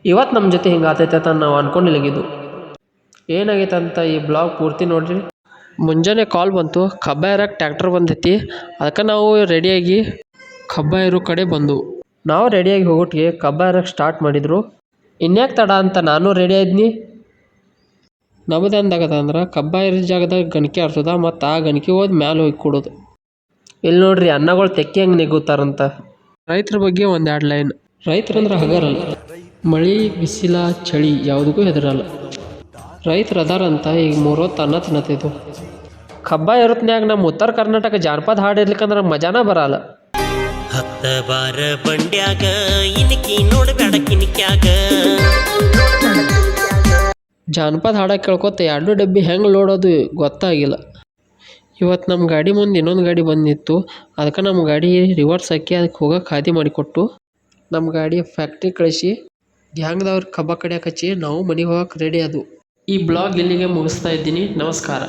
ಇವತ್ತು ನಮ್ಮ ಜೊತೆ ಹಿಂಗೆ ಆತೈತೆ ಅಂತ ನಾವು ಅನ್ಕೊಂಡಿಲ್ಲಗಿದ್ದು. ಏನಾಗೈತೆ ಅಂತ ಈ ಬ್ಲಾಗ್ ಪೂರ್ತಿ ನೋಡ್ರಿ. ಮುಂಜಾನೆ ಕಾಲ್ ಬಂತು, ಕಬ್ಬ ಏರಕ್ಕೆ ಟ್ಯಾಕ್ಟರ್ ಬಂದೈತಿ. ಅದಕ್ಕೆ ನಾವು ರೆಡಿಯಾಗಿ ಕಬ್ಬ ಏರೋ ಕಡೆ ಬಂದು ನಾವು ರೆಡಿಯಾಗಿ ಹೋಗೋಟಿಗೆ ಕಬ್ಬ ಏರಕ್ಕೆ ಸ್ಟಾರ್ಟ್ ಮಾಡಿದರು. ಇನ್ಯಾಕೆ ತಡ ಅಂತ ನಾನು ರೆಡಿ ಆದ್ನಿ. ನಮ್ಮದು ಎಂದಾಗದ ಅಂದ್ರೆ ಕಬ್ಬ ಏರೋ ಜಾಗದಾಗ ಗಣಿಕೆ ಆರ್ತದ, ಮತ್ತು ಆ ಗಣಿಕೆ ಹೋದ್ ಮ್ಯಾಲೆ ಹೋಗಿ ಕೊಡೋದು. ಇಲ್ಲಿ ನೋಡ್ರಿ ಅನ್ನಗಳು ತೆಕ್ಕಿ ಹೆಂಗೆ ನೆಗುತ್ತಾರಂತ. ರೈತರ ಬಗ್ಗೆ ಒಂದೆರಡು ಲೈನ್. ರೈತರಂದ್ರೆ ಹಗರಲ್ಲ, ಮಳೆ ಬಿಸಿಲ ಚಳಿ ಯಾವುದಕ್ಕೂ ಹೆದರಲ್ಲ. ರೈತರು ಅದಾರಂತ ಈಗ 3 ಹೊತ್ತು ಅನ್ನ ತಿನ್ನತ್ತಿದ್ದು. ಕಬ್ಬ ಇರುತ್ತನ್ಯಾಗ ನಮ್ಮ ಉತ್ತರ ಕರ್ನಾಟಕ ಜಾನಪದ ಹಾಡು ಇರ್ಲಿಕ್ಕಂದ್ರೆ ಮಜಾನ ಬರಲ್ಲ. ಹತ್ತ ಬಾರ ಬಂಡ್ಯಾಗ ಇನ್ಕಿ ನೋಡಬೇಡ ಕಿನಿಕ್ಯಾಗ. ಜಾನಪದ ಹಾಡ ಕೇಳ್ಕೊತ 2 ಡಬ್ಬಿ ಹೆಂಗೆ ಲೋಡೋದು ಗೊತ್ತಾಗಿಲ್ಲ. ಇವತ್ತು ನಮ್ಮ ಗಾಡಿ ಮುಂದೆ ಇನ್ನೊಂದು ಗಾಡಿ ಬಂದಿತ್ತು. ಅದಕ್ಕೆ ನಮ್ಮ ಗಾಡಿ ರಿವರ್ಸ್ ಹಾಕಿ ಅದಕ್ಕೆ ಹೋಗೋಕೆ ಹಾದಿ ಮಾಡಿಕೊಟ್ಟು ನಮ್ಮ ಗಾಡಿ ಫ್ಯಾಕ್ಟ್ರಿ ಕಳಿಸಿ ಗ್ಯಾಂಗ್ದವ್ರು ಕಬ್ಬ ಕಡಿಯಕ್ಕೆ ಹಚ್ಚಿ ನಾವು ಮನೆಗೆ ಹೋಗಕ್ಕೆ ರೆಡಿ ಅದು. ಈ ಬ್ಲಾಗ್ ಇಲ್ಲಿಗೆ ಮುಗಿಸ್ತಾ ಇದ್ದೀನಿ. ನಮಸ್ಕಾರ.